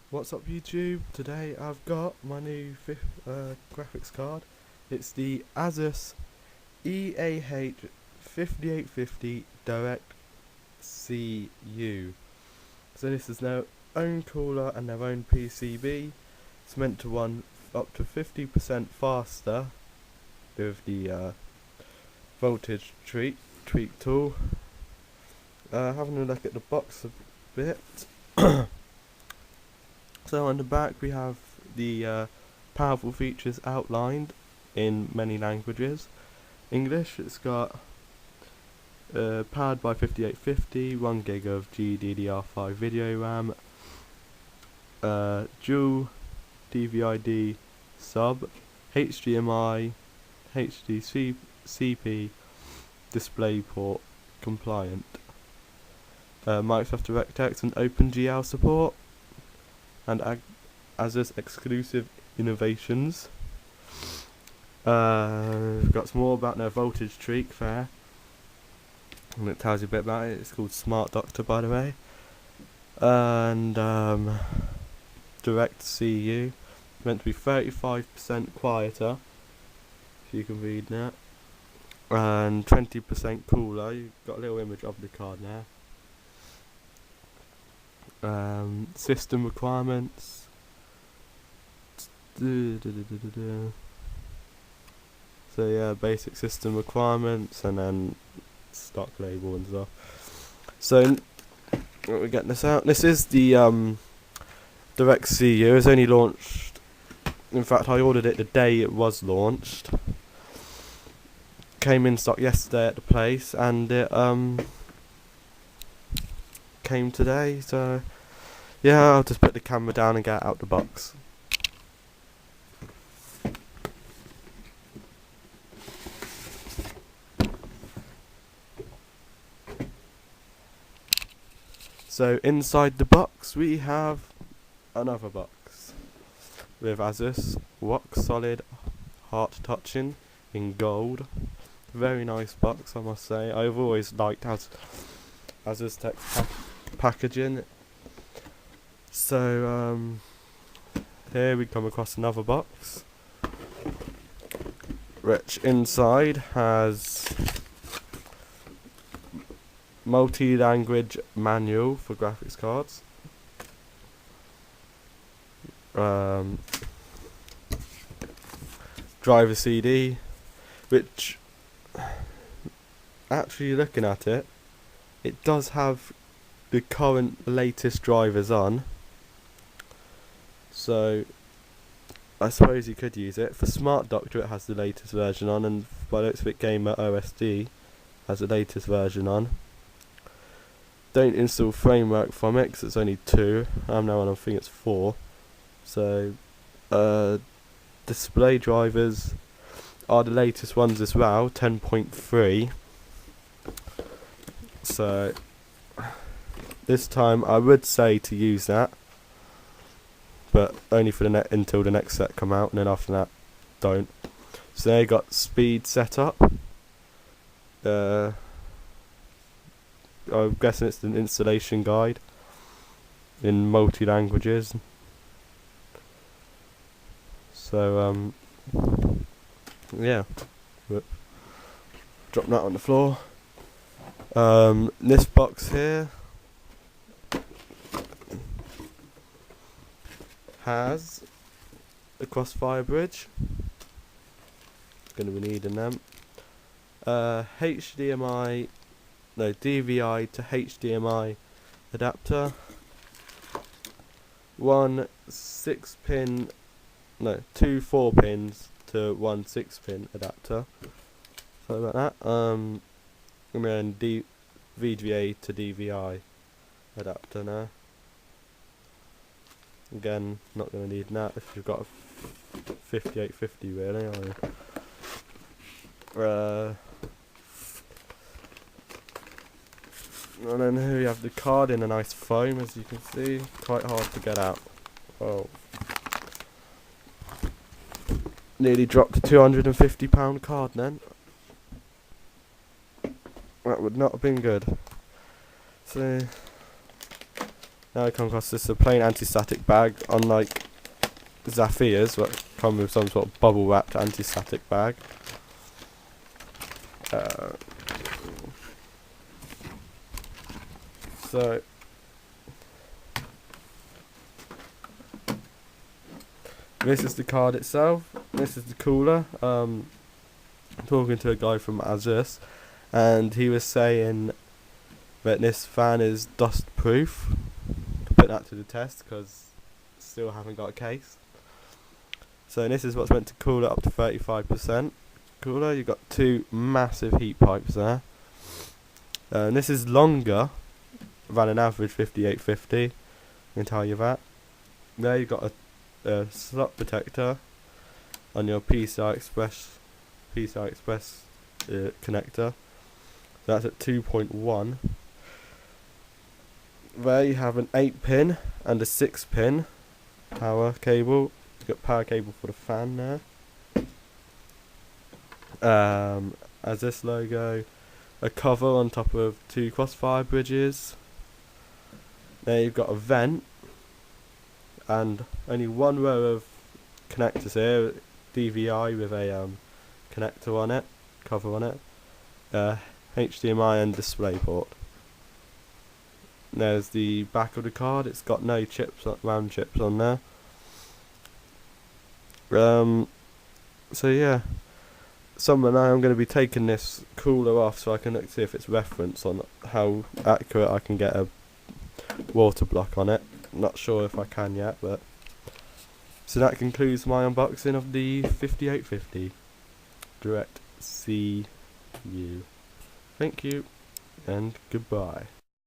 What's up YouTube? Today I've got my new graphics card. It's the ASUS EAH5850 directCU. So this is their own cooler and their own PCB. It's meant to run up to 50% faster with the voltage tweak tool. Having a look at the box a bit. So on the back we have the powerful features outlined in many languages. English, it's got powered by 5850, 1 gig of GDDR5 video RAM, dual DVD sub, HDMI, HDCP DisplayPort compliant, Microsoft DirectX and OpenGL support, and ASUS exclusive innovations. We've got some more about their voltage tweak there, and it tells you a bit about it. It's called Smart Doctor, by the way. And directCU, meant to be 35% quieter, if you can read that, and 20% cooler. You've got a little image of the card now. System requirements. So yeah, basic system requirements, and then stock label and stuff. So we're getting this out. This is the directCU. It's only launched. In fact, I ordered it the day it was launched. Came in stock yesterday at the place, and it came today. So yeah, I'll just put the camera down and get out the box. So inside the box we have another box with ASUS rock solid heart touching in gold. Very nice box, I must say. I've always liked ASUS tech packaging. So here we come across another box, which inside has multi-language manual for graphics cards, driver CD, which, actually looking at it, it does have the current latest drivers on, so I suppose you could use it. For Smart Doctor it has the latest version on, and by the looks of it Gamer OSD has the latest version on. Don't install framework from it 'cause it's only 2. I'm now on, I think it's 4. So display drivers are the latest ones as well, 10.3. So this time I would say to use that, but only for the until the next set come out, and then after that don't. So they got speed set up. I'm guessing it's an installation guide in multi-languages. So yeah, drop that on the floor. This box here has a crossfire bridge. Going to be needing them. DVI to HDMI adapter. 2 4 pins to 1 6-pin adapter. Sorry about that. And then VGA to DVI adapter now. Again, not going to need that if you've got a 5850 really, are you? And then here we have the card in a nice foam, as you can see. Quite hard to get out. Oh. Nearly dropped a £250 card then. That would not have been good. So Now I come across this a plain anti-static bag, unlike Zafir's, which come with some sort of bubble wrapped anti-static bag. So this is the card itself. This is the cooler. I'm talking to a guy from ASUS, and he was saying that this fan is dust proof. Put that to the test because still haven't got a case. So this is what's meant to cool it up to 35% cooler. You've got two massive heat pipes there. And this is longer than an average 5850. I can tell you that. There you've got a slot protector on your PCI Express connector. That's at 2.1. There you have an 8-pin and a 6-pin power cable. You've got power cable for the fan there. As this logo, a cover on top of two crossfire bridges. There you've got a vent and only one row of connectors here. DVI with a connector on it, cover on it. HDMI and display port. There's the back of the card. It's got no chips, RAM chips on there. So yeah, somewhere now I'm going to be taking this cooler off so I can look see if it's reference on how accurate I can get a water block on it. Not sure if I can yet, but so that concludes my unboxing of the 5850 directCU. Thank you and goodbye.